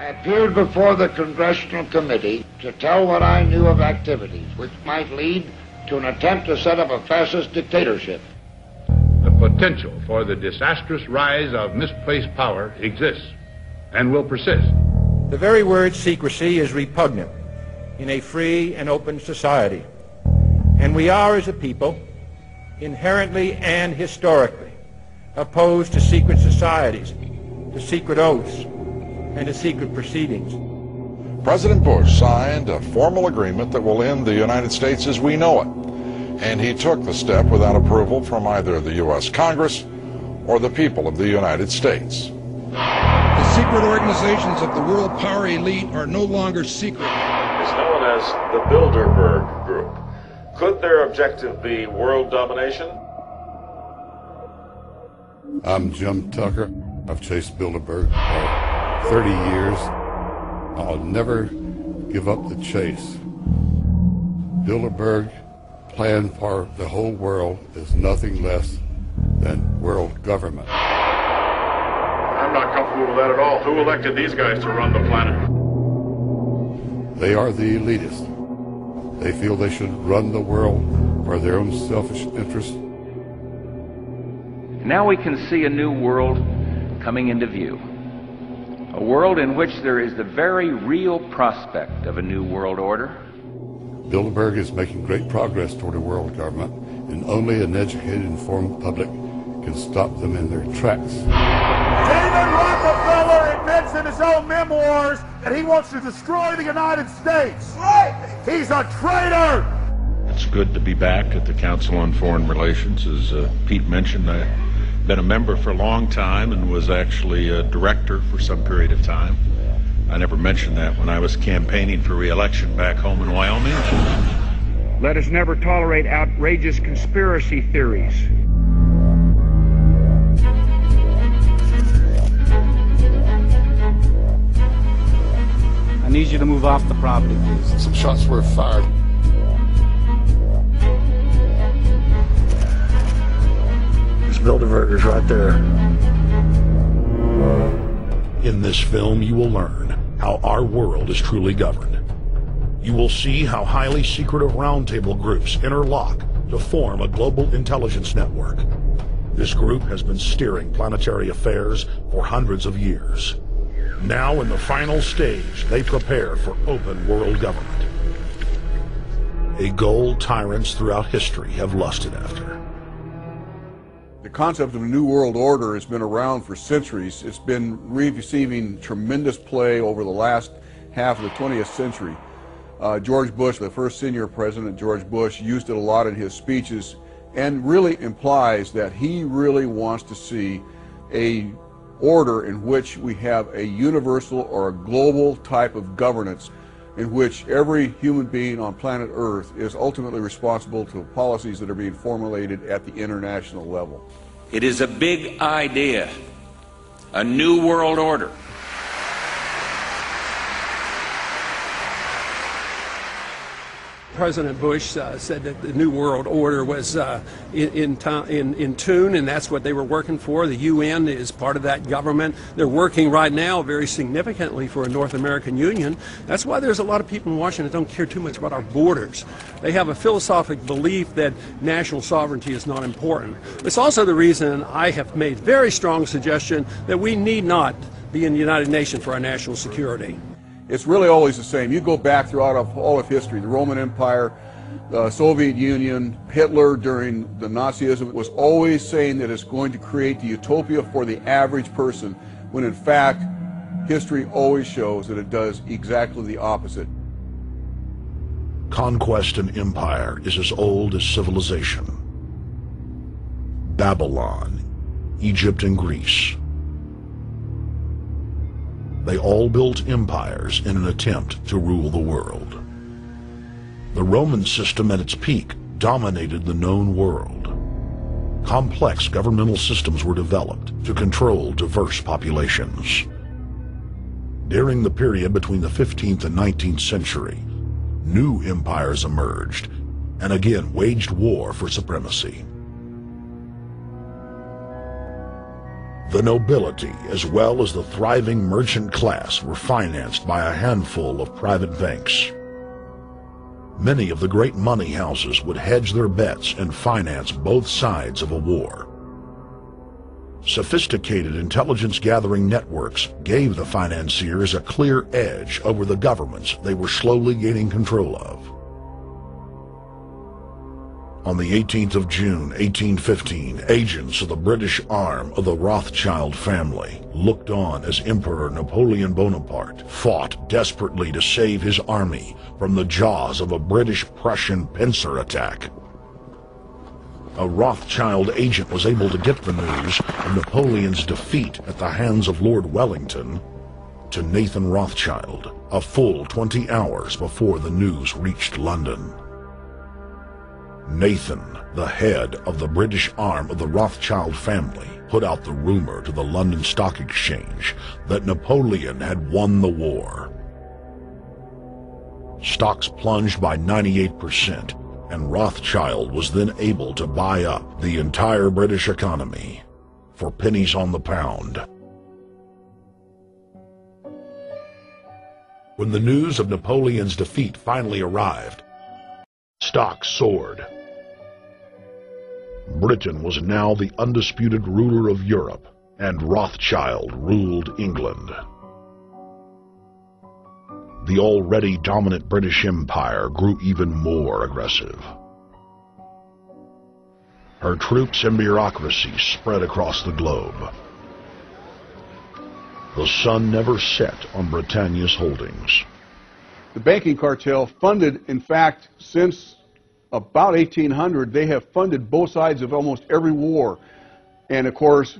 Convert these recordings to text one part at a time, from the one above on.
I appeared before the Congressional Committee to tell what I knew of activities which might lead to an attempt to set up a fascist dictatorship. The potential for the disastrous rise of misplaced power exists and will persist. The very word secrecy is repugnant in a free and open society. And we are, as a people, inherently and historically opposed to secret societies, to secret oaths, and to secret proceedings. President Bush signed a formal agreement that will end the United States as we know it. And he took the step without approval from either the U.S. Congress or the people of the United States. The secret organizations of the world power elite are no longer secret. It's known as the Bilderberg Group. Could their objective be world domination? I'm Jim Tucker. I've chased Bilderberg for 30 years. I'll never give up the chase. Bilderberg plan for the whole world is nothing less than world government. I'm not comfortable with that at all. Who elected these guys to run the planet? They are the elitists. They feel they should run the world for their own selfish interests. Now we can see a new world coming into view. A world in which there is the very real prospect of a new world order. Bilderberg is making great progress toward a world government, and only an educated, informed public can stop them in their tracks. David Rockefeller admits in his own memoirs that he wants to destroy the United States. Right. He's a traitor. It's good to be back at the Council on Foreign Relations. As Pete mentioned, I've been a member for a long time and was actually a director for some period of time. I never mentioned that when I was campaigning for re-election back home in Wyoming. Let us never tolerate outrageous conspiracy theories. I need you to move off the property, please. Some shots were fired. There's Bilderbergers right there. In this film, you will learn how our world is truly governed. You will see how highly secretive roundtable groups interlock to form a global intelligence network. This group has been steering planetary affairs for hundreds of years. Now, in the final stage, they prepare for open world government. A goal tyrants throughout history have lusted after. The concept of a new world order has been around for centuries. It's been receiving tremendous play over the last half of the 20th century. George Bush, the first senior president, George Bush, used it a lot in his speeches and really implies that he really wants to see a order in which we have a universal or a global type of governance in which every human being on planet Earth is ultimately responsible to policies that are being formulated at the international level. It is a big idea, a new world order. President Bush said that the New World Order was in tune, and that's what they were working for. The UN is part of that government. They're working right now very significantly for a North American Union. That's why there's a lot of people in Washington that don't care too much about our borders. They have a philosophic belief that national sovereignty is not important. It's also the reason I have made very strong suggestion that we need not be in the United Nations for our national security. It's really always the same. You go back throughout all of history, the Roman Empire, the Soviet Union, Hitler during the Nazism was always saying that it's going to create the utopia for the average person, when in fact, history always shows that it does exactly the opposite. Conquest and empire is as old as civilization. Babylon, Egypt and Greece. They all built empires in an attempt to rule the world. The Roman system at its peak dominated the known world. Complex governmental systems were developed to control diverse populations. During the period between the 15th and 19th century, new empires emerged and again waged war for supremacy. The nobility, as well as the thriving merchant class, were financed by a handful of private banks. Many of the great money houses would hedge their bets and finance both sides of a war. Sophisticated intelligence-gathering networks gave the financiers a clear edge over the governments they were slowly gaining control of. On the 18th of June, 1815, agents of the British arm of the Rothschild family looked on as Emperor Napoleon Bonaparte fought desperately to save his army from the jaws of a British-Prussian pincer attack. A Rothschild agent was able to get the news of Napoleon's defeat at the hands of Lord Wellington to Nathan Rothschild, a full 20 hours before the news reached London. Nathan, the head of the British arm of the Rothschild family, put out the rumor to the London Stock Exchange that Napoleon had won the war. Stocks plunged by 98%, and Rothschild was then able to buy up the entire British economy for pennies on the pound. When the news of Napoleon's defeat finally arrived, stocks soared. Britain was now the undisputed ruler of Europe, and Rothschild ruled England. The already dominant British Empire grew even more aggressive. Her troops and bureaucracy spread across the globe. The sun never set on Britannia's holdings. The banking cartel funded, in fact, since about 1800, they have funded both sides of almost every war. And of course,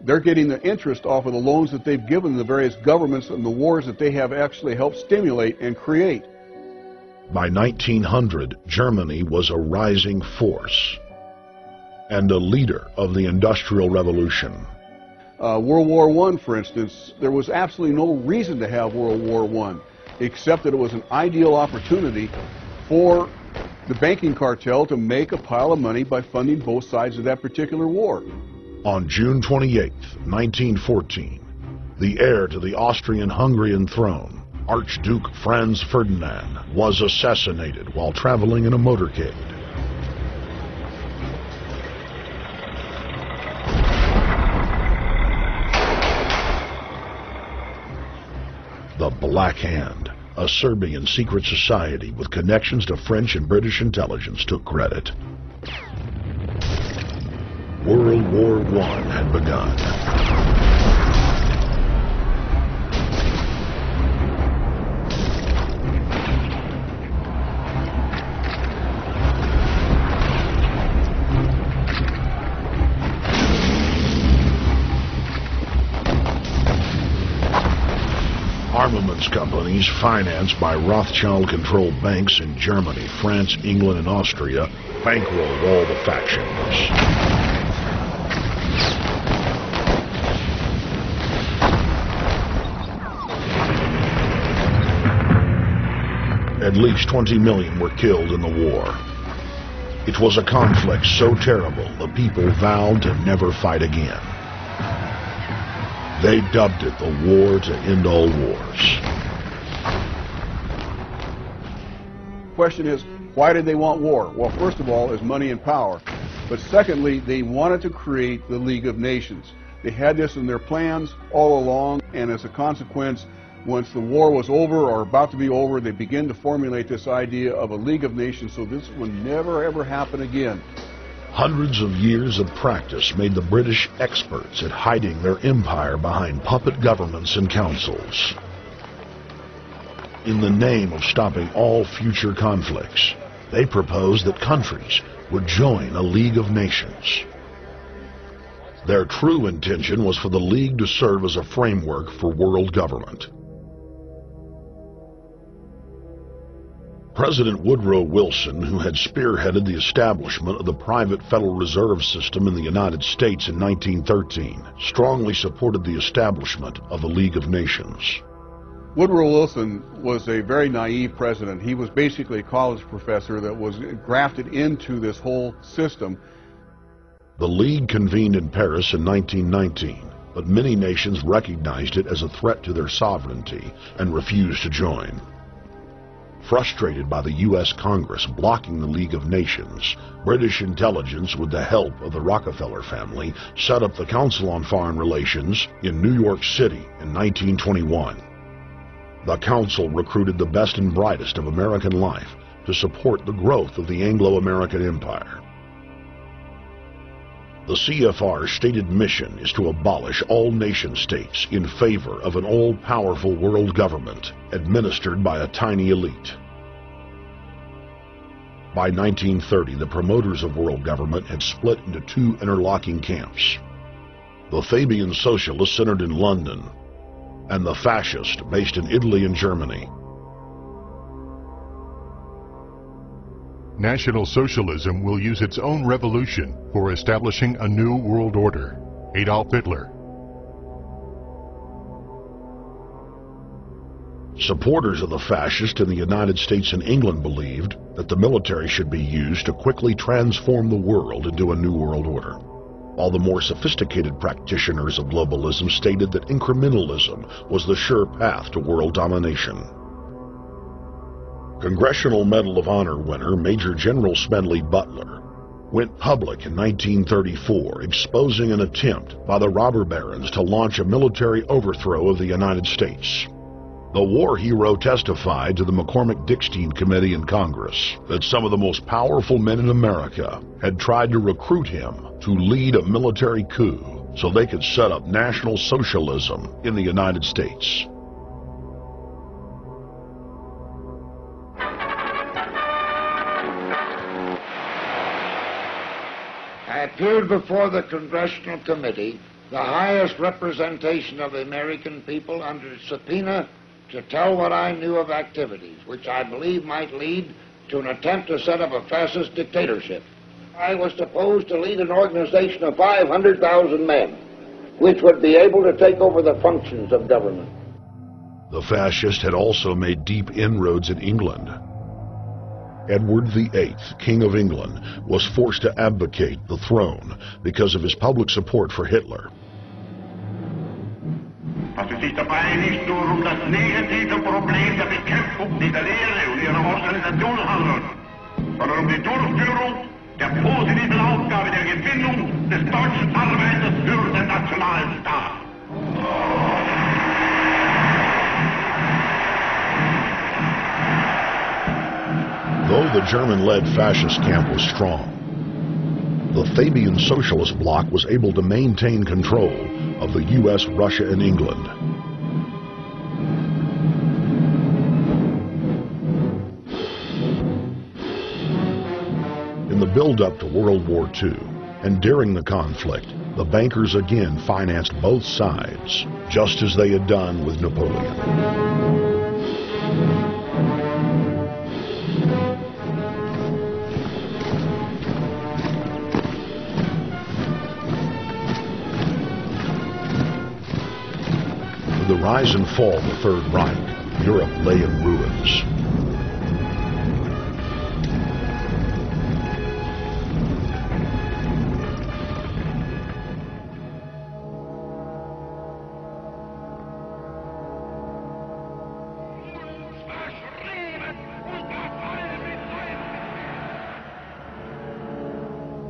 they're getting the interest off of the loans that they've given the various governments and the wars that they have actually helped stimulate and create. By 1900, Germany was a rising force and a leader of the Industrial Revolution. World War I, for instance, there was absolutely no reason to have World War I, except that it was an ideal opportunity for the banking cartel to make a pile of money by funding both sides of that particular war. On June 28, 1914, the heir to the Austrian-Hungarian throne, Archduke Franz Ferdinand, was assassinated while traveling in a motorcade. The Black Hand, a Serbian secret society with connections to French and British intelligence, took credit. World War I had begun. Armaments companies financed by Rothschild-controlled banks in Germany, France, England, and Austria bankrolled all the factions. At least 20 million were killed in the war. It was a conflict so terrible the people vowed to never fight again. They dubbed it the war to end all wars. The question is, why did they want war? Well, first of all, is money and power. But secondly, they wanted to create the League of Nations. They had this in their plans all along, and as a consequence, once the war was over or about to be over, they began to formulate this idea of a League of Nations so this would never ever happen again. Hundreds of years of practice made the British experts at hiding their empire behind puppet governments and councils. In the name of stopping all future conflicts, they proposed that countries would join a League of Nations. Their true intention was for the League to serve as a framework for world government. President Woodrow Wilson, who had spearheaded the establishment of the private Federal Reserve System in the United States in 1913, strongly supported the establishment of the League of Nations. Woodrow Wilson was a very naive president. He was basically a college professor that was grafted into this whole system. The League convened in Paris in 1919, but many nations recognized it as a threat to their sovereignty and refused to join. Frustrated by the U.S. Congress blocking the League of Nations, British intelligence, with the help of the Rockefeller family, set up the Council on Foreign Relations in New York City in 1921. The Council recruited the best and brightest of American life to support the growth of the Anglo-American Empire. The CFR's stated mission is to abolish all nation-states in favor of an all-powerful world government administered by a tiny elite. By 1930, the promoters of world government had split into two interlocking camps: the Fabian socialists centered in London, and the fascists based in Italy and Germany. National Socialism will use its own revolution for establishing a new world order. Adolf Hitler. Supporters of the fascists in the United States and England believed that the military should be used to quickly transform the world into a new world order, while the more sophisticated practitioners of globalism stated that incrementalism was the sure path to world domination. Congressional Medal of Honor winner Major General Smedley Butler went public in 1934 exposing an attempt by the robber barons to launch a military overthrow of the United States. The war hero testified to the McCormick-Dickstein Committee in Congress that some of the most powerful men in America had tried to recruit him to lead a military coup so they could set up National Socialism in the United States. I appeared before the Congressional Committee, the highest representation of the American people, under subpoena to tell what I knew of activities which I believe might lead to an attempt to set up a fascist dictatorship. I was supposed to lead an organization of 500,000 men, which would be able to take over the functions of government. The fascists had also made deep inroads in England. Edward VIII, King of England, was forced to abdicate the throne because of his public support for Hitler. Also es sich dabei nicht nur das negative Problem der Bekämpfung dieser Lehre und ihrer Organisation handelt, sondern die Durchführung der positiven Aufgabe der Gewinnung des deutschen Arbeiters für den Nationalstaat. Though the German-led fascist camp was strong, the Fabian Socialist bloc was able to maintain control of the U.S., Russia, and England. In the build-up to World War II, and during the conflict, the bankers again financed both sides, just as they had done with Napoleon. With the rise and fall of the Third Reich, Europe lay in ruins.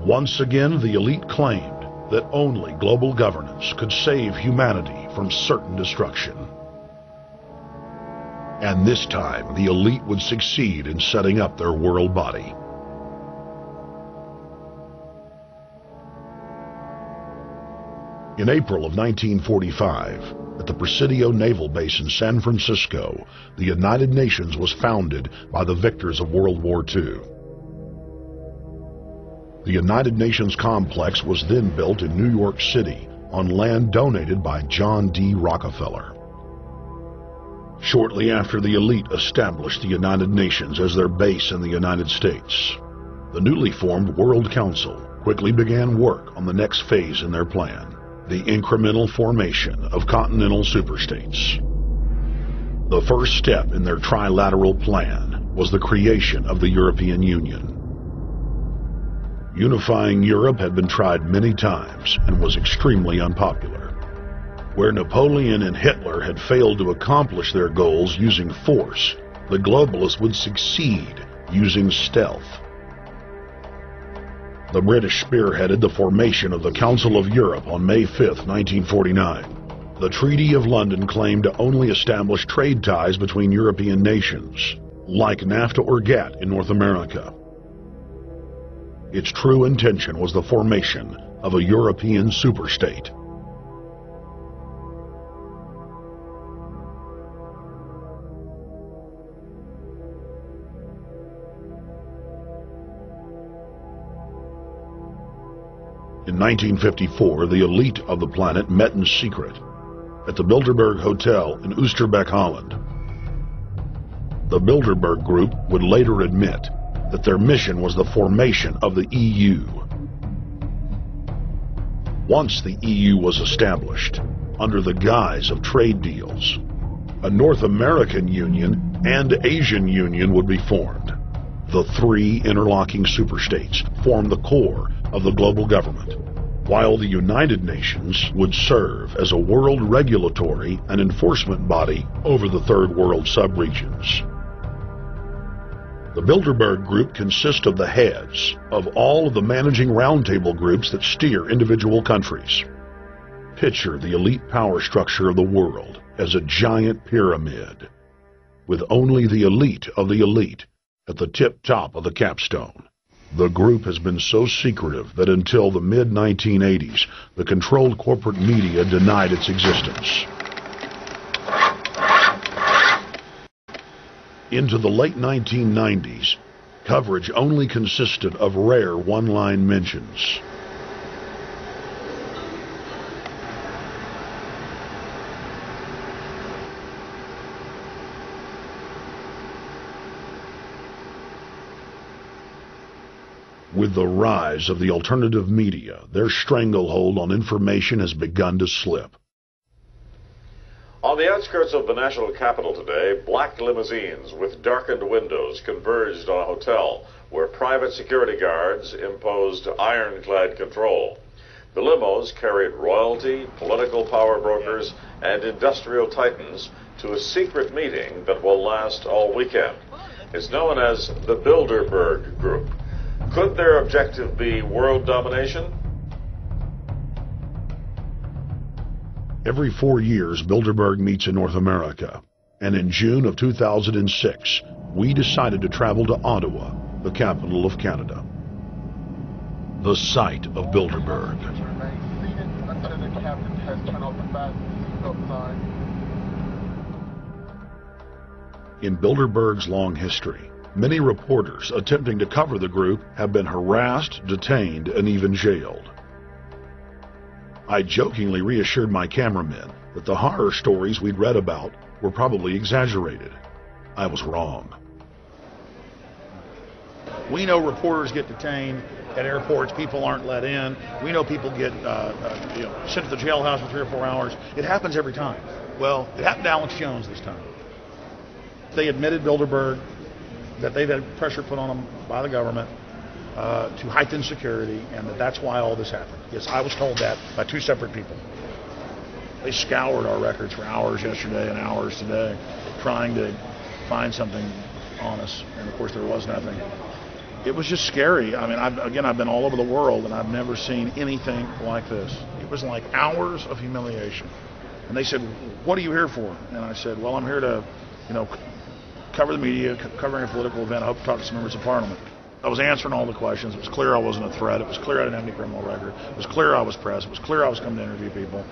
Once again, the elite claimed that only global governance could save humanity from certain destruction. And this time, the elite would succeed in setting up their world body. In April of 1945, at the Presidio Naval Base in San Francisco, the United Nations was founded by the victors of World War II. The United Nations complex was then built in New York City on land donated by John D. Rockefeller. Shortly after the elite established the United Nations as their base in the United States, the newly formed World Council quickly began work on the next phase in their plan, the incremental formation of continental superstates. The first step in their trilateral plan was the creation of the European Union. Unifying Europe had been tried many times and was extremely unpopular. Where Napoleon and Hitler had failed to accomplish their goals using force, the globalists would succeed using stealth. The British spearheaded the formation of the Council of Europe on May 5, 1949. The Treaty of London claimed to only establish trade ties between European nations, like NAFTA or GATT in North America. Its true intention was the formation of a European superstate. In 1954, the elite of the planet met in secret at the Bilderberg Hotel in Oosterbeek, Holland. The Bilderberg Group would later admit that their mission was the formation of the EU. Once the EU was established, under the guise of trade deals, a North American Union and Asian Union would be formed. The three interlocking superstates formed the core of the global government, while the United Nations would serve as a world regulatory and enforcement body over the Third World subregions. The Bilderberg Group consists of the heads of all of the managing roundtable groups that steer individual countries. Picture the elite power structure of the world as a giant pyramid, with only the elite of the elite at the tip top of the capstone. The group has been so secretive that until the mid-1980s, the controlled corporate media denied its existence. Into the late 1990s, coverage only consisted of rare one-line mentions. With the rise of the alternative media, their stranglehold on information has begun to slip. On the outskirts of the national capital today, black limousines with darkened windows converged on a hotel where private security guards imposed ironclad control. The limos carried royalty, political power brokers, and industrial titans to a secret meeting that will last all weekend. It's known as the Bilderberg Group. Could their objective be world domination? Every 4 years, Bilderberg meets in North America, and in June of 2006, we decided to travel to Ottawa, the capital of Canada. The site of Bilderberg. In Bilderberg's long history, many reporters attempting to cover the group have been harassed, detained, and even jailed. I jokingly reassured my cameramen that the horror stories we'd read about were probably exaggerated. I was wrong. We know reporters get detained at airports, people aren't let in. We know people get sent to the jailhouse for 3 or 4 hours. It happens every time. Well, it happened to Alex Jones this time. They admitted Bilderberg that they've had pressure put on them by the government to heighten security, and that's why all this happened. Yes, I was told that by 2 separate people. They scoured our records for hours yesterday and hours today, trying to find something on us, and of course there was nothing. It was just scary. I mean, I've been all over the world, and I've never seen anything like this. It was like hours of humiliation. And they said, "What are you here for?" And I said, "Well, I'm here to, cover the media, covering a political event. I hope to talk to some members of Parliament." I was answering all the questions. It was clear I wasn't a threat. It was clear I didn't have any criminal record. It was clear I was press. It was clear I was coming to interview people.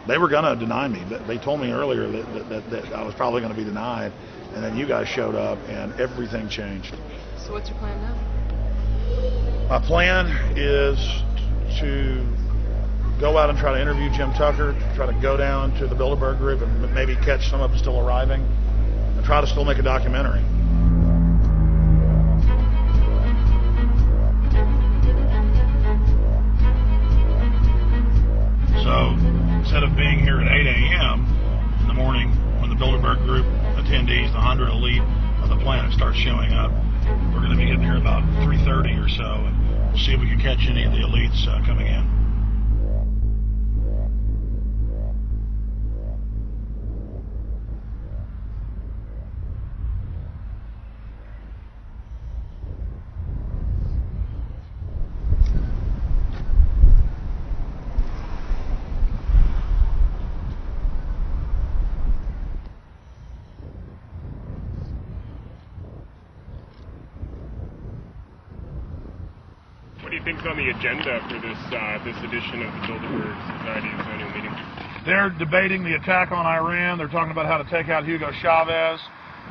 They were going to deny me. They told me earlier that I was probably going to be denied, and then you guys showed up, and everything changed. So what's your plan now? My plan is to go out and try to interview Jim Tucker, try to go down to the Bilderberg Group and maybe catch some of them still arriving, and try to still make a documentary. So instead of being here at 8 a.m. in the morning when the Bilderberg Group attendees, the 100 elite of the planet, start showing up, we're going to be getting here about 3:30 or so, and we'll see if we can catch any of the elites coming in. do you think is on the agenda for this edition of the Bilderberg Society's annual meeting? They're debating the attack on Iran. They're talking about how to take out Hugo Chavez.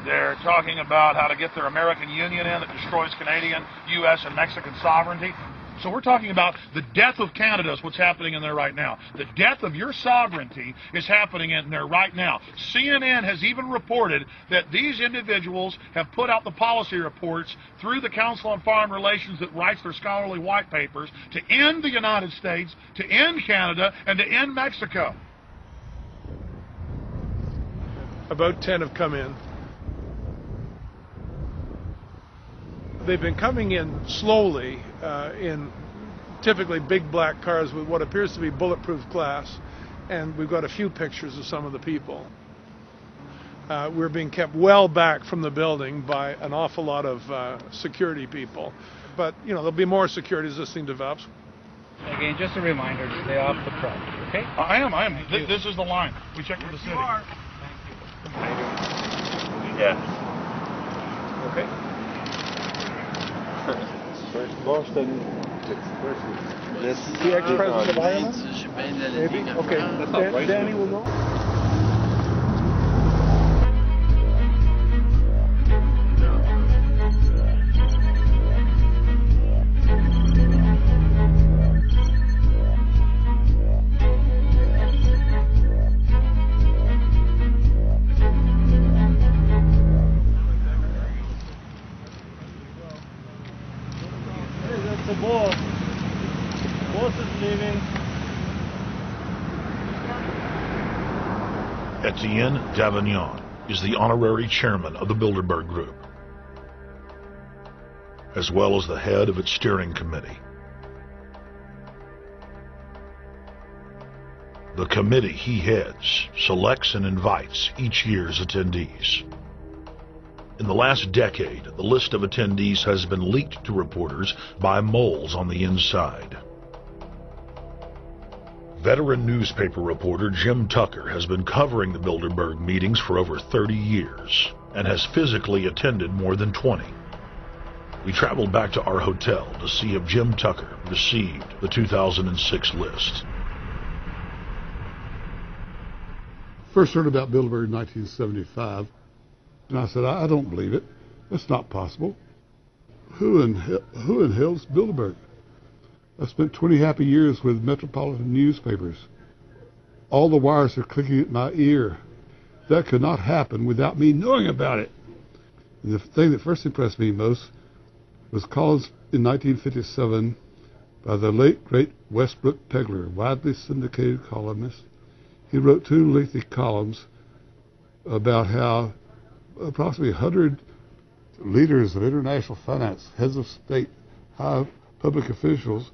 They're talking about how to get their American Union in that destroys Canadian, U.S., and Mexican sovereignty. So we're talking about the death of Canada is what's happening in there right now. The death of your sovereignty is happening in there right now. CNN has even reported that these individuals have put out the policy reports through the Council on Foreign Relations that writes their scholarly white papers to end the United States, to end Canada, and to end Mexico. About 10 have come in. They've been coming in slowly in typically big black cars with what appears to be bulletproof glass, and we've got a few pictures of some of the people. We're being kept well back from the building by an awful lot of security people, but you know there'll be more security as this thing develops. Again, just a reminder to stay off the front, okay? I am. This is the line. We checked with the city. Yeah. Okay. The ex-president of Ireland? Maybe? Okay, Danny will know. Etienne Davignon is the honorary chairman of the Bilderberg Group, as well as the head of its steering committee. The committee he heads selects and invites each year's attendees. In the last decade, the list of attendees has been leaked to reporters by moles on the inside. Veteran newspaper reporter Jim Tucker has been covering the Bilderberg meetings for over 30 years and has physically attended more than 20. We traveled back to our hotel to see if Jim Tucker received the 2006 list. First heard about Bilderberg in 1975, and I said, I don't believe it. That's not possible. Who in hell's Bilderberg? I spent 20 happy years with metropolitan newspapers. All the wires are clicking at my ear. That could not happen without me knowing about it. And the thing that first impressed me most was columns in 1957 by the late, great Westbrook Pegler, widely syndicated columnist. He wrote 2 lengthy columns about how approximately 100 leaders of international finance, heads of state, high public officials,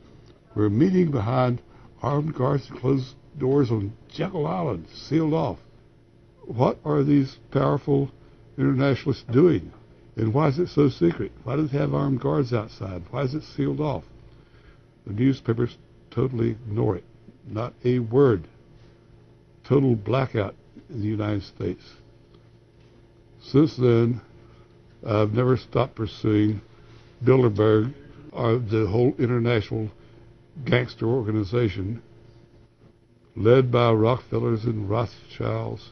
were meeting behind armed guards and closed doors on Jekyll Island, sealed off. What are these powerful internationalists doing? And why is it so secret? Why does it have armed guards outside? Why is it sealed off? The newspapers totally ignore it. Not a word. Total blackout in the United States. Since then, I've never stopped pursuing Bilderberg or the whole international gangster organization led by Rockefellers and Rothschilds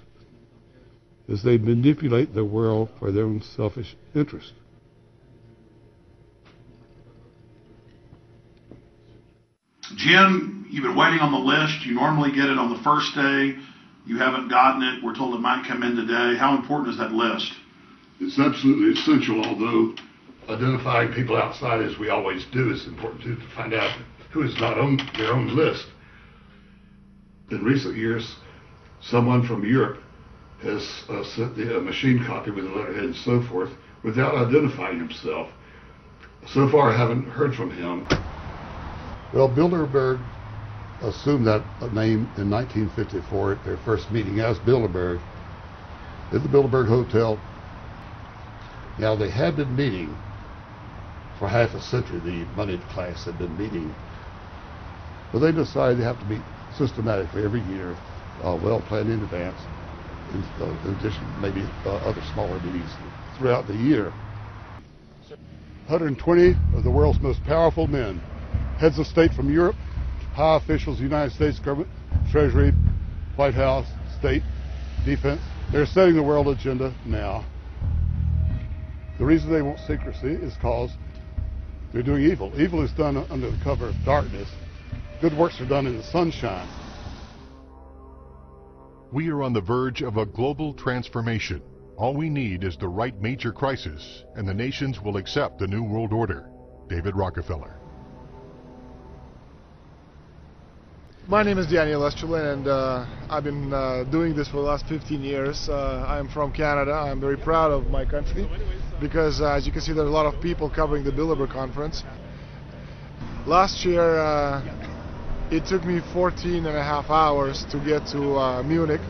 as they manipulate the world for their own selfish interest. Jim, you've been waiting on the list. You normally get it on the first day. You haven't gotten it. We're told it might come in today. How important is that list? It's absolutely essential, although identifying people outside, as we always do, is important too, to find out who is not on their own list. In recent years, someone from Europe has sent a machine copy with a letterhead and so forth without identifying himself. So far, I haven't heard from him. Well, Bilderberg assumed that name in 1954 at their first meeting as Bilderberg at the Bilderberg Hotel. Now, they had been meeting for half a century. The moneyed class had been meeting. But they decided they have to meet systematically every year, well planned in advance, in addition to maybe other smaller meetings throughout the year. 120 of the world's most powerful men heads of state from Europe, high officials of the United States government, Treasury, White House, State, Defense. They're setting the world agenda now. The reason they want secrecy is because they're doing evil. Evil is done under the cover of darkness. Good works are done in the sunshine. We are on the verge of a global transformation. All we need is the right major crisis, and the nations will accept the New World Order. David Rockefeller. My name is Daniel Estrelin, and I've been doing this for the last 15 years. I'm from Canada. I'm very proud of my country because, as you can see, there's a lot of people covering the Bilderberg conference. Last year, it took me 14 and a half hours to get to Munich.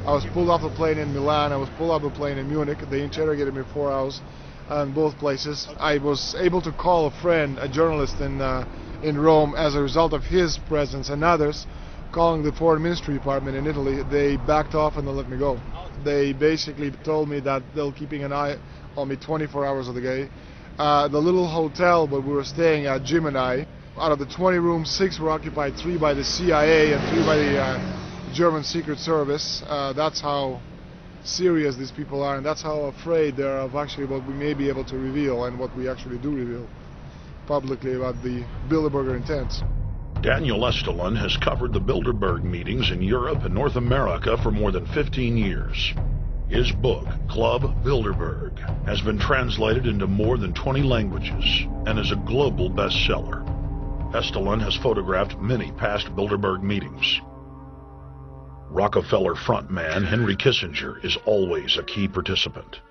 I was pulled off the plane in Milan. I was pulled off the plane in Munich. They interrogated me 4 hours in both places. I was able to call a friend, a journalist in Rome, as a result of his presence and others calling the foreign ministry department in Italy. They backed off and they let me go. They basically told me that they'll keeping an eye on me 24 hours of the day. The little hotel where we were staying at, Jim and I, out of the 20 rooms, 6 were occupied, 3 by the CIA and 3 by the German Secret Service. That's how serious these people are, and that's how afraid they are of actually what we may be able to reveal and what we actually do reveal publicly about the Bilderberger intents. Daniel Estrelin has covered the Bilderberg meetings in Europe and North America for more than 15 years. His book, Club Bilderberg, has been translated into more than 20 languages and is a global bestseller. Estrelin has photographed many past Bilderberg meetings. Rockefeller frontman Henry Kissinger is always a key participant.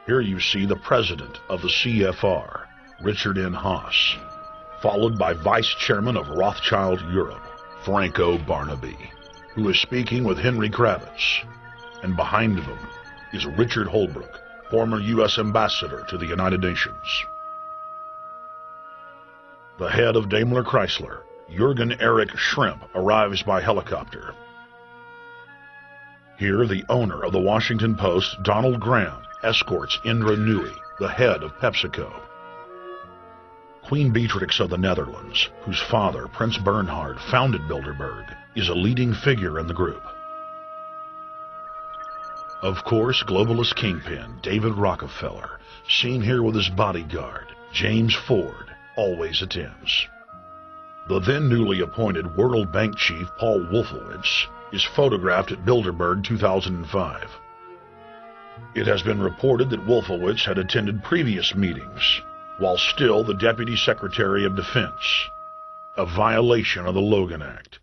Here you see the president of the CFR, Richard N. Haas, followed by Vice Chairman of Rothschild Europe, Franco Barnaby, who is speaking with Henry Kravitz, and behind them is Richard Holbrooke, former U.S. Ambassador to the United Nations. The head of Daimler Chrysler, Jürgen Erich Schrimp, arrives by helicopter. Here, the owner of the Washington Post, Donald Graham, escorts Indra Nooyi, the head of PepsiCo. Queen Beatrix of the Netherlands, whose father, Prince Bernhard, founded Bilderberg, is a leading figure in the group. Of course, globalist kingpin David Rockefeller, seen here with his bodyguard, James Ford, always attends. The then newly appointed World Bank chief Paul Wolfowitz is photographed at Bilderberg 2005. It has been reported that Wolfowitz had attended previous meetings while still the Deputy Secretary of Defense, a violation of the Logan Act.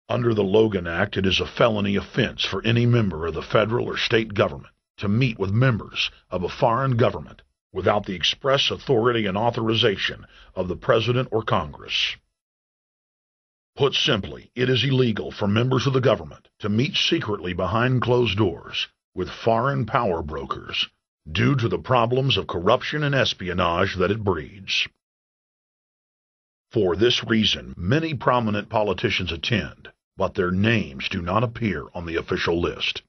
Under the Logan Act, it is a felony offense for any member of the federal or state government to meet with members of a foreign government without the express authority and authorization of the President or Congress. Put simply, it is illegal for members of the government to meet secretly behind closed doors with foreign power brokers due to the problems of corruption and espionage that it breeds. For this reason, many prominent politicians attend, but their names do not appear on the official list.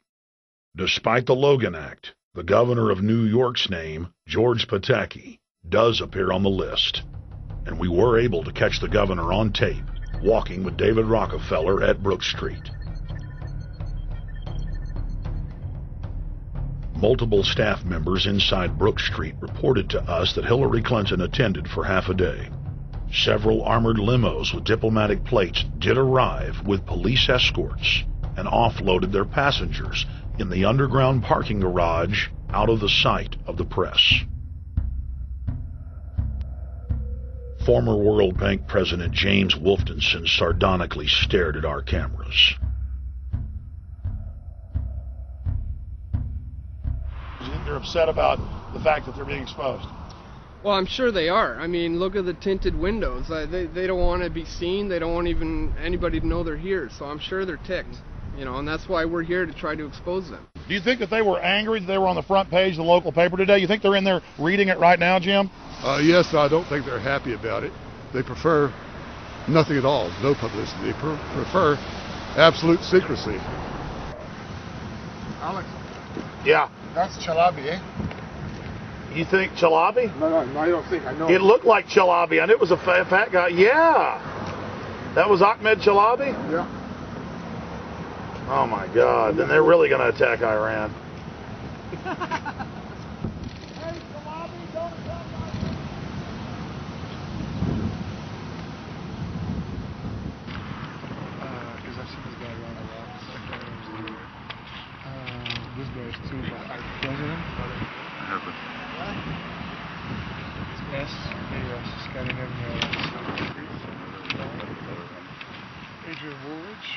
Despite the Logan Act, the governor of New York's name, George Pataki, does appear on the list, and we were able to catch the governor on tape walking with David Rockefeller at Brook Street. Multiple staff members inside Brook Street reported to us that Hillary Clinton attended for half a day. Several armored limos with diplomatic plates did arrive with police escorts and offloaded their passengers in the underground parking garage out of the sight of the press. Former World Bank President James Wolfensohn sardonically stared at our cameras. They're upset about the fact that they're being exposed. Well, I'm sure they are. I mean, look at the tinted windows. They don't want to be seen. They don't want even anybody to know they're here. So I'm sure they're ticked, you know, and that's why we're here to try to expose them. Do you think that they were angry that they were on the front page of the local paper today? You think they're in there reading it right now, Jim? Yes, I don't think they're happy about it. They prefer nothing at all, no publicity. They prefer absolute secrecy. Alex. Yeah. That's Chalabi, eh? You think Chalabi? No, I don't think. I know. It looked like Chalabi. I knew it was a fat guy. Yeah. That was Ahmed Chalabi? Yeah. Oh, my God. Then they're really going to attack Iran. This guy is too, but president. S. Adrian Woolwich.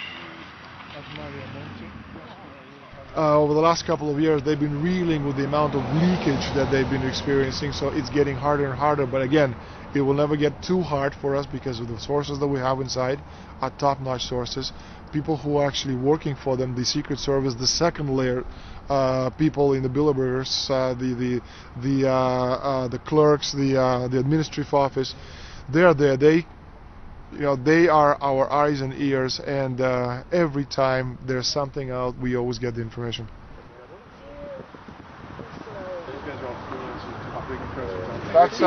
Over the last couple of years, they've been reeling with the amount of leakage that they've been experiencing, so it's getting harder and harder. But again, it will never get too hard for us because of the sources that we have inside are top-notch sources. People who are actually working for them, the Secret Service, the second layer, people in the Bilderbergers, the clerks, the administrative office, they're there. They are our eyes and ears, and every time there's something out, we always get the information. That's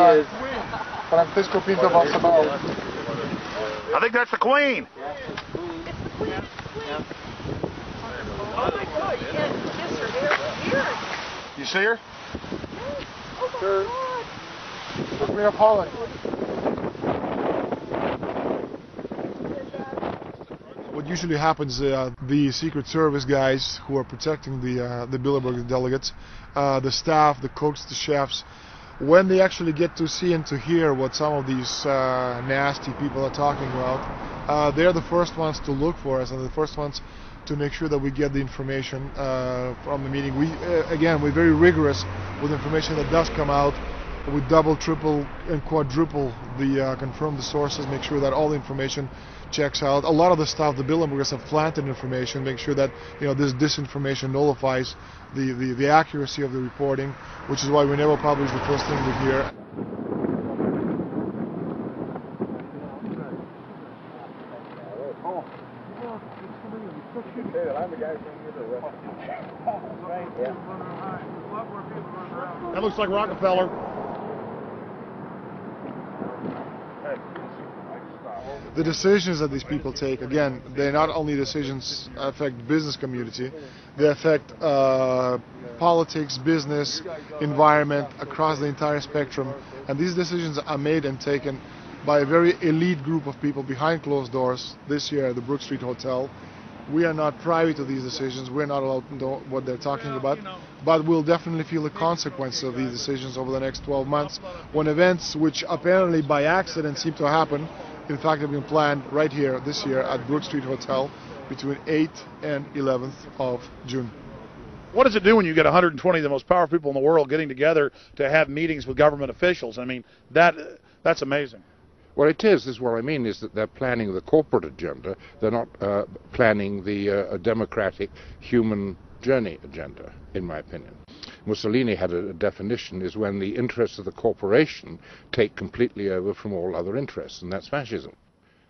Francisco Pinto Balsamao. I think that's the Queen. Oh my God, you can't kiss her hair. Weird. You see her? Oh my God. The Queen of Holland. What usually happens, the Secret Service guys who are protecting the Bilderberg delegates, the staff, the cooks, the chefs, when they actually get to see and to hear what some of these nasty people are talking about, they're the first ones to look for us and the first ones to make sure that we get the information from the meeting. We're very rigorous with information that does come out. We double, triple, and quadruple confirm the sources, make sure that all the information checks out. A lot of the stuff, the Bilderbergers have planted information, make sure that this disinformation nullifies the accuracy of the reporting, which is why we never publish the first thing we hear. That looks like Rockefeller. The decisions that these people take, again, they're not only decisions affect the business community, they affect politics, business, environment, across the entire spectrum. And these decisions are made and taken by a very elite group of people behind closed doors this year at the Brook Street Hotel. We are not privy to these decisions. We're not allowed to know what they're talking about. But we'll definitely feel the consequences of these decisions over the next 12 months when events which apparently by accident seem to happen, in fact, have been planned right here this year at Brook Street Hotel between 8th and 11th of June. What does it do when you get 120 of the most powerful people in the world getting together to have meetings with government officials? I mean, that's amazing. Well, it is what I mean is that they're planning the corporate agenda. They're not planning the democratic human journey agenda, in my opinion. Mussolini had a definition, is when the interests of the corporation take completely over from all other interests, and that's fascism.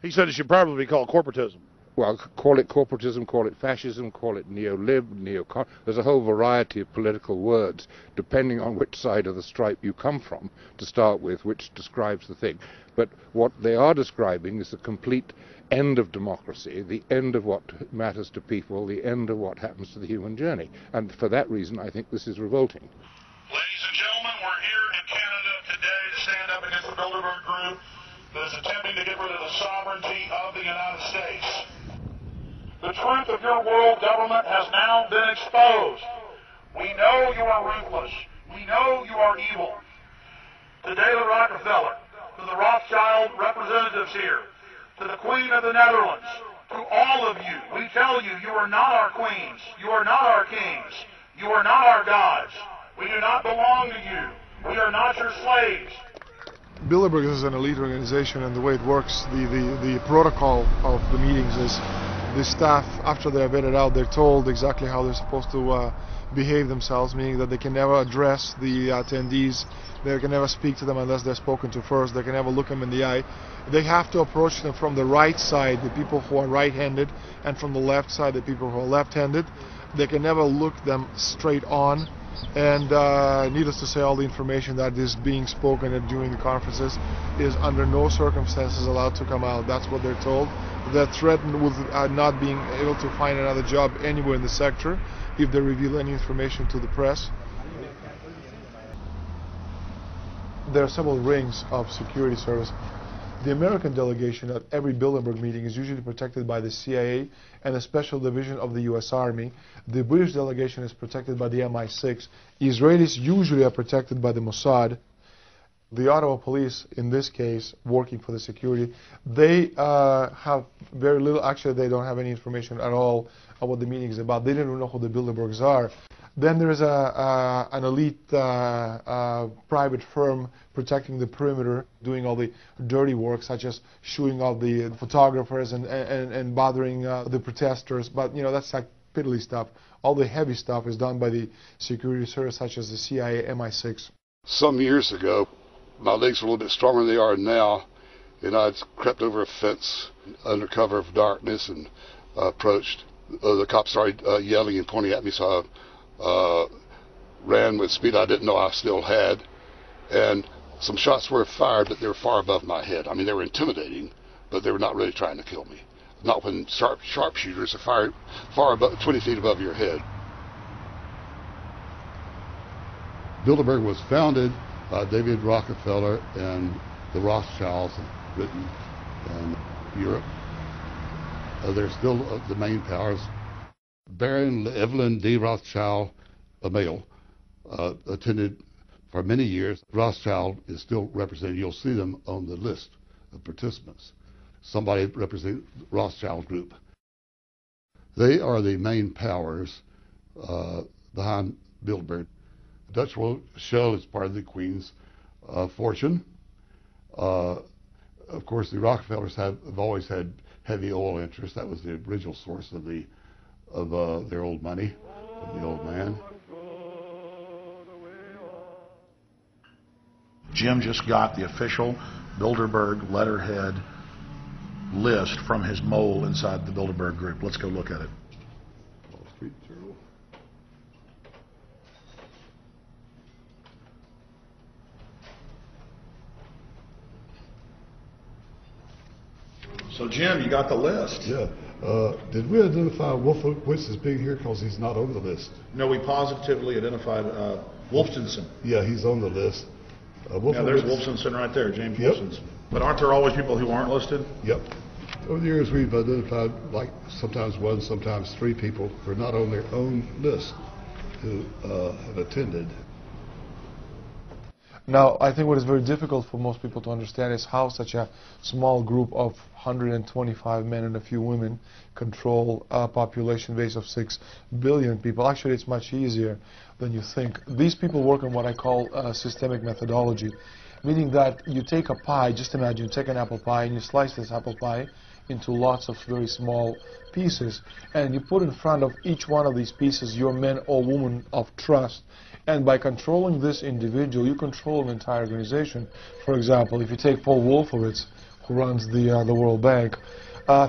He said it should probably be called corporatism. Well, call it corporatism, call it fascism, call it neo-lib, neo-con. There's a whole variety of political words, depending on which side of the stripe you come from, to start with, which describes the thing. But what they are describing is the complete end of democracy, the end of what matters to people, the end of what happens to the human journey. And for that reason, I think this is revolting. Ladies and gentlemen, we're here in Canada today to stand up against the Bilderberg group that is attempting to get rid of the sovereignty of the United States. The truth of your world government has now been exposed. We know you are ruthless. We know you are evil. To David Rockefeller, to the Rothschild representatives here, to the Queen of the Netherlands, to all of you, we tell you, you are not our queens. You are not our kings. You are not our gods. We do not belong to you. We are not your slaves. Bilderberg is an elite organization, and the way it works, the protocol of the meetings is the staff, after they're vetted out, they're told exactly how they're supposed to behave themselves, meaning that they can never address the attendees, they can never speak to them unless they're spoken to first, they can never look them in the eye. They have to approach them from the right side, the people who are right-handed, and from the left side, the people who are left-handed. They can never look them straight on. And needless to say, all the information that is being spoken during the conferences is under no circumstances allowed to come out. That's what they're told. They're threatened with not being able to find another job anywhere in the sector if they reveal any information to the press. There are several rings of security service. The American delegation at every Bilderberg meeting is usually protected by the CIA and a special division of the US Army. The British delegation is protected by the MI6. Israelis usually are protected by the Mossad. The Ottawa police, in this case, working for the security, they have very little, actually they don't have any information at all on what the meeting is about. They don't even know who the Bilderbergs are. Then there is an elite private firm protecting the perimeter, doing all the dirty work, such as shooting all the photographers and bothering the protesters. But, you know, that's like piddly stuff. All the heavy stuff is done by the security service, such as the CIA, MI6. Some years ago, my legs were a little bit stronger than they are now, and I'd crept over a fence under cover of darkness and approached. The cops started yelling and pointing at me, so I ran with speed I didn't know I still had, and some shots were fired, but they were far above my head. I mean, they were intimidating, but they were not really trying to kill me. Not when sharpshooters are fired far above, 20 feet above your head. Bilderberg was founded by David Rockefeller and the Rothschilds in Britain and Europe. They're still the main powers. Baron de Rotschild, a male, attended for many years. Rothschild is still represented. You'll see them on the list of participants. Somebody representing the Rothschild group. They are the main powers behind Bilderberg. Dutch Rothschild is part of the Queen's fortune. Of course, the Rockefellers have always had heavy oil interests. That was the original source of their old money, of the old man. Jim just got the official Bilderberg letterhead list from his mole inside the Bilderberg group. Let's go look at it. Wall Street Journal. So Jim, you got the list. Yeah. Did we identify Wolfowitz as being here because he's not on the list? No, we positively identified Wolfstenson. Yeah, he's on the list. Yeah, there's Wolfstenson right there, James Wolfstenson. But aren't there always people who aren't listed? Yep. Over the years, we've identified like sometimes one, sometimes three people who are not on their own list who have attended. Now, I think what is very difficult for most people to understand is how such a small group of 125 men and a few women control a population base of 6 billion people. Actually, it's much easier than you think. These people work on what I call systemic methodology, meaning that you take a pie, just imagine you take an apple pie and you slice this apple pie into lots of very small pieces, and you put in front of each one of these pieces your man or woman of trust. And by controlling this individual, you control an entire organization. For example, if you take Paul Wolfowitz, who runs the World Bank,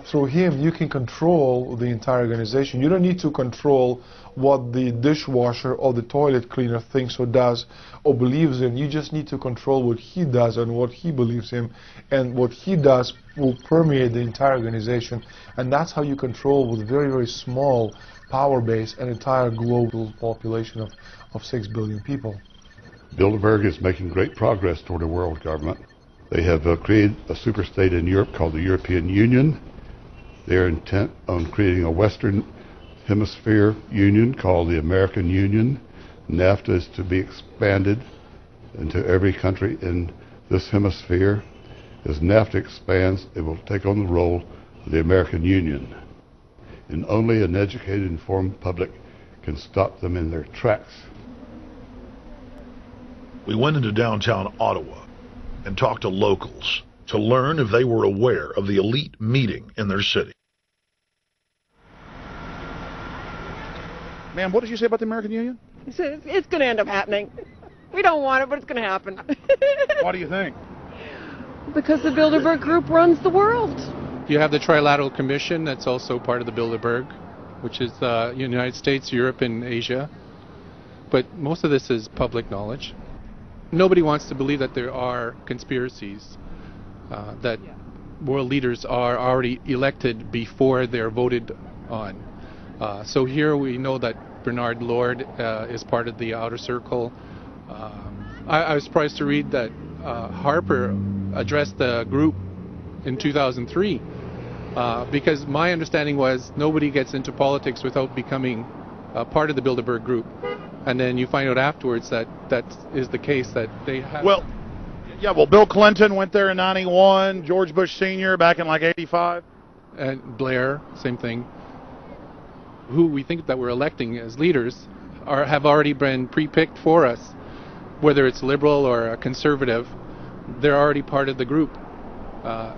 through him you can control the entire organization. You don't need to control what the dishwasher or the toilet cleaner thinks or does or believes in. You just need to control what he does and what he believes in. And what he does will permeate the entire organization. And that's how you control, with very, very small power base, an entire global population of 6 billion people. Bilderberg is making great progress toward a world government. They have created a superstate in Europe called the European Union. They are intent on creating a Western Hemisphere Union called the American Union. NAFTA is to be expanded into every country in this hemisphere. As NAFTA expands, it will take on the role of the American Union. And only an educated, informed public can stop them in their tracks. We went into downtown Ottawa and talked to locals to learn if they were aware of the elite meeting in their city. Ma'am, what did you say about the American Union? He said it's going to end up happening. We don't want it, but it's going to happen. Why do you think? Because the Bilderberg Group runs the world. You have the Trilateral Commission, that's also part of the Bilderberg, which is the United States, Europe, and Asia. but most of this is public knowledge. Nobody wants to believe that there are conspiracies, that world leaders are already elected before they're voted on. So here we know that Bernard Lord is part of the outer circle. I was surprised to read that Harper addressed the group in 2003 because my understanding was nobody gets into politics without becoming part of the Bilderberg group. And then you find out afterwards that that is the case, that they have... Well, Bill Clinton went there in 91, George Bush Sr. back in like 85. And Blair, same thing. Who we think that we're electing as leaders have already been pre-picked for us. Whether it's liberal or a conservative, they're already part of the group.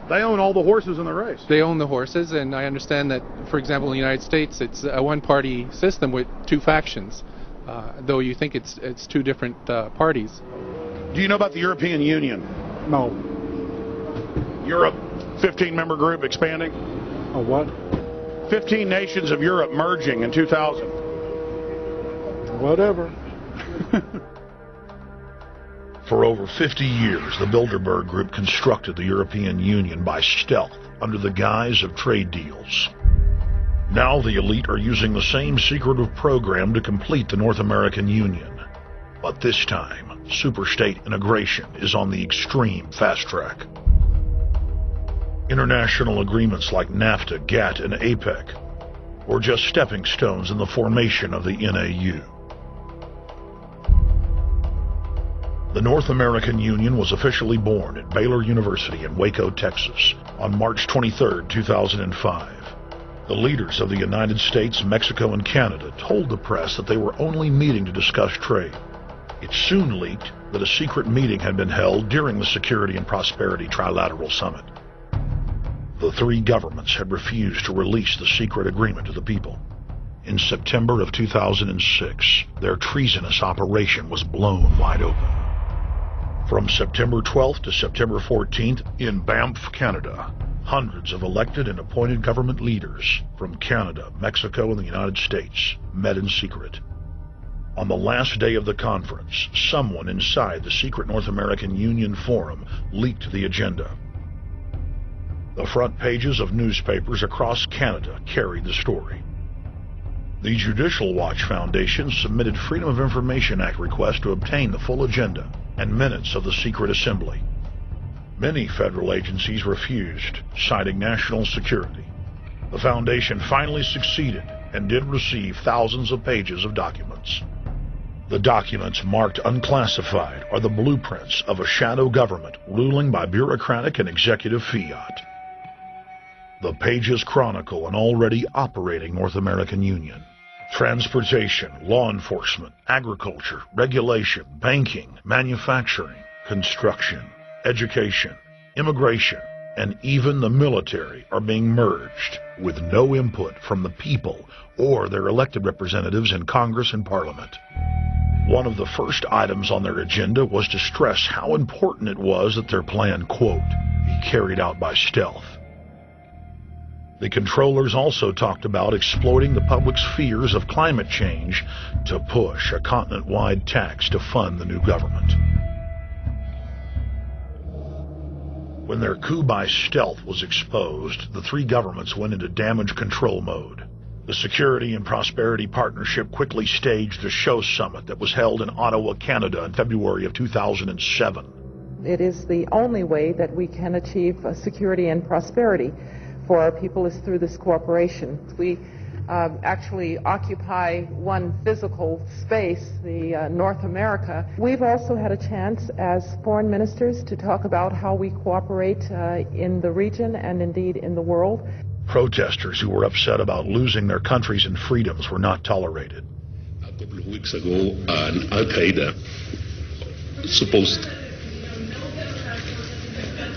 They own all the horses in the race. They own the horses, and I understand that, for example, in the United States, it's a one-party system with two factions, though you think it's two different parties. Do you know about the European Union? No. Europe, 15-member group expanding. A what? 15 nations of Europe merging in 2000. Whatever. For over 50 years, the Bilderberg Group constructed the European Union by stealth under the guise of trade deals. Now the elite are using the same secretive program to complete the North American Union. But this time, superstate integration is on the extreme fast track. International agreements like NAFTA, GATT, and APEC were just stepping stones in the formation of the NAU. The North American Union was officially born at Baylor University in Waco, Texas, on March 23, 2005. The leaders of the United States, Mexico, and Canada told the press that they were only meeting to discuss trade. It soon leaked that a secret meeting had been held during the Security and Prosperity Trilateral Summit. The three governments had refused to release the secret agreement to the people. In September of 2006, their treasonous operation was blown wide open. From September 12th to September 14th, in Banff, Canada, hundreds of elected and appointed government leaders from Canada, Mexico, and the United States met in secret. On the last day of the conference, someone inside the secret North American Union Forum leaked the agenda. The front pages of newspapers across Canada carried the story. The Judicial Watch Foundation submitted Freedom of Information Act requests to obtain the full agenda and minutes of the secret assembly. Many federal agencies refused, citing national security. The foundation finally succeeded and did receive thousands of pages of documents. The documents marked unclassified are the blueprints of a shadow government ruling by bureaucratic and executive fiat. The pages chronicle an already operating North American Union. Transportation, law enforcement, agriculture, regulation, banking, manufacturing, construction, education, immigration, and even the military are being merged with no input from the people or their elected representatives in Congress and Parliament. One of the first items on their agenda was to stress how important it was that their plan, quote, be carried out by stealth. The controllers also talked about exploiting the public's fears of climate change to push a continent-wide tax to fund the new government. When their coup by stealth was exposed, the three governments went into damage control mode. The Security and Prosperity Partnership quickly staged a show summit that was held in Ottawa, Canada in February of 2007. It is the only way that we can achieve security and prosperity for our people is through this cooperation. We actually occupy one physical space, the North America. We've also had a chance as foreign ministers to talk about how we cooperate in the region and indeed in the world. Protesters who were upset about losing their countries and freedoms were not tolerated. A couple of weeks ago, Al-Qaeda supposed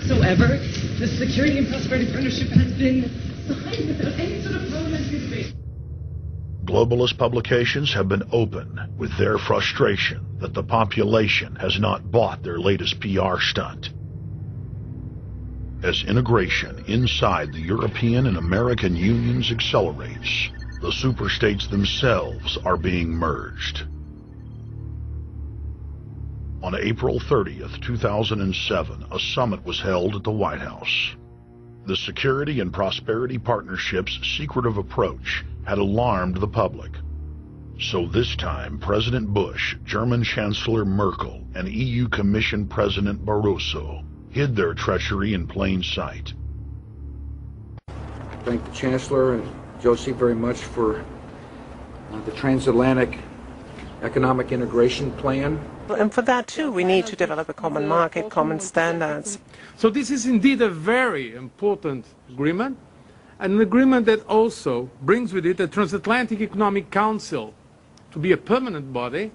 whatsoever. The Security and Prosperity Partnership has been signed without any sort of parliamentary debate. Globalist publications have been open with their frustration that the population has not bought their latest PR stunt. As integration inside the European and American unions accelerates, the superstates themselves are being merged. On April 30th, 2007, a summit was held at the White House. The Security and Prosperity Partnership's secretive approach had alarmed the public. So this time, President Bush, German Chancellor Merkel, and EU Commission President Barroso hid their treachery in plain sight. I thank the Chancellor and Josie very much for the transatlantic economic integration plan. And for that too, we need to develop a common market, common standards. So this is indeed a very important agreement, and an agreement that also brings with it a Transatlantic Economic Council to be a permanent body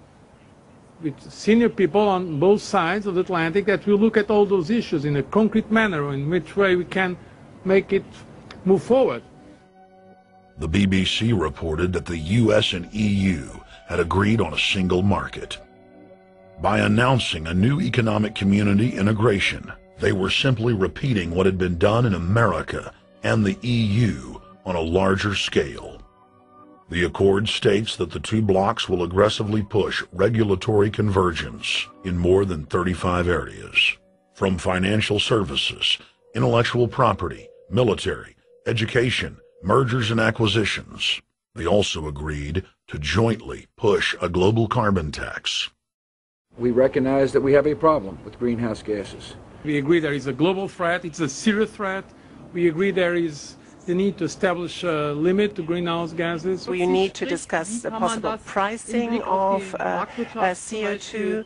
with senior people on both sides of the Atlantic that will look at all those issues in a concrete manner, in which way we can make it move forward. The BBC reported that the US and EU had agreed on a single market. By announcing a new economic community integration, they were simply repeating what had been done in America and the EU on a larger scale. The accord states that the two blocs will aggressively push regulatory convergence in more than 35 areas, from financial services, intellectual property, military, education, mergers and acquisitions. They also agreed to jointly push a global carbon tax. We recognize that we have a problem with greenhouse gases. We agree there is a global threat, it's a serious threat. We agree there is the need to establish a limit to greenhouse gases. We need to discuss the possible pricing of CO2.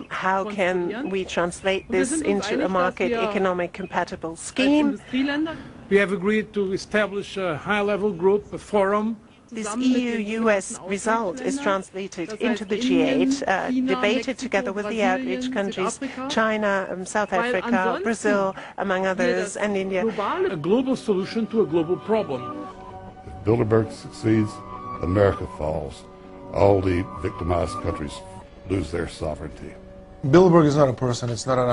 How can we translate this into a market economic compatible scheme? We have agreed to establish a high-level group, a forum. This EU-US result is translated into the G8, debated together with the outreach countries, China, South Africa, Brazil, among others, and India. A global solution to a global problem. If Bilderberg succeeds, America falls. All the victimized countries lose their sovereignty. Bilderberg is not a person, it's not an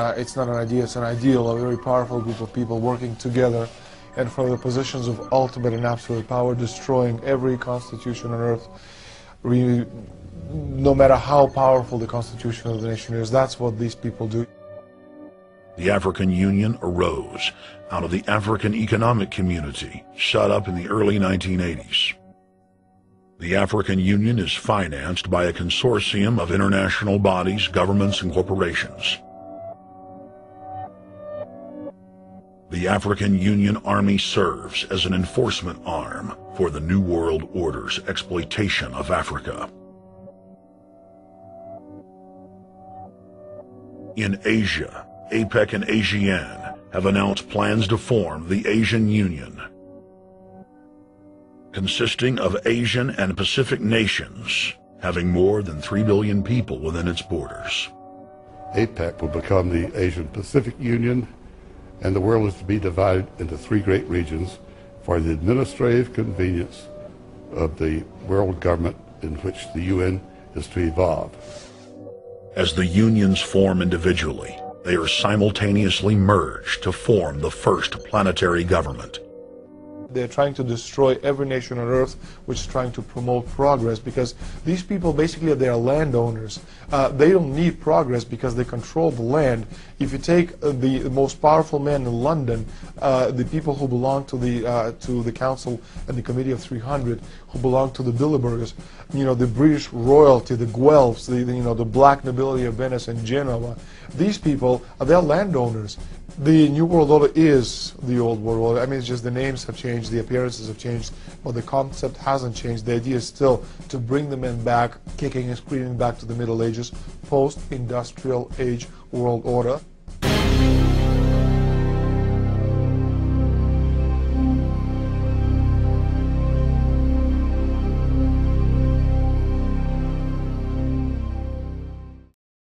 idea, it's an ideal, a very powerful group of people working together and from the positions of ultimate and absolute power, destroying every constitution on earth, no matter how powerful the constitution of the nation is. That's what these people do. The African Union arose out of the African Economic Community, set up in the early 1980s. The African Union is financed by a consortium of international bodies, governments, and corporations. The African Union Army serves as an enforcement arm for the New World Order's exploitation of Africa. In Asia, APEC and ASEAN have announced plans to form the Asian Union, consisting of Asian and Pacific nations, having more than 3 billion people within its borders. APEC will become the Asian Pacific Union, and the world is to be divided into 3 great regions for the administrative convenience of the world government in which the UN is to evolve. As the unions form individually, they are simultaneously merged to form the first planetary government. They're trying to destroy every nation on earth which is trying to promote progress, because these people basically they are landowners. They don't need progress because they control the land. If you take the most powerful man in London, the people who belong to the Council and the Committee of 300, who belong to the Bilderbergers, the British royalty, the Guelphs, the black nobility of Venice and Genoa, these people they're landowners. The New World Order is the old world order. I mean, it's just the names have changed, the appearances have changed, but the concept hasn't changed. The idea is still to bring the men back, kicking and screaming back to the Middle Ages, post-industrial age world order.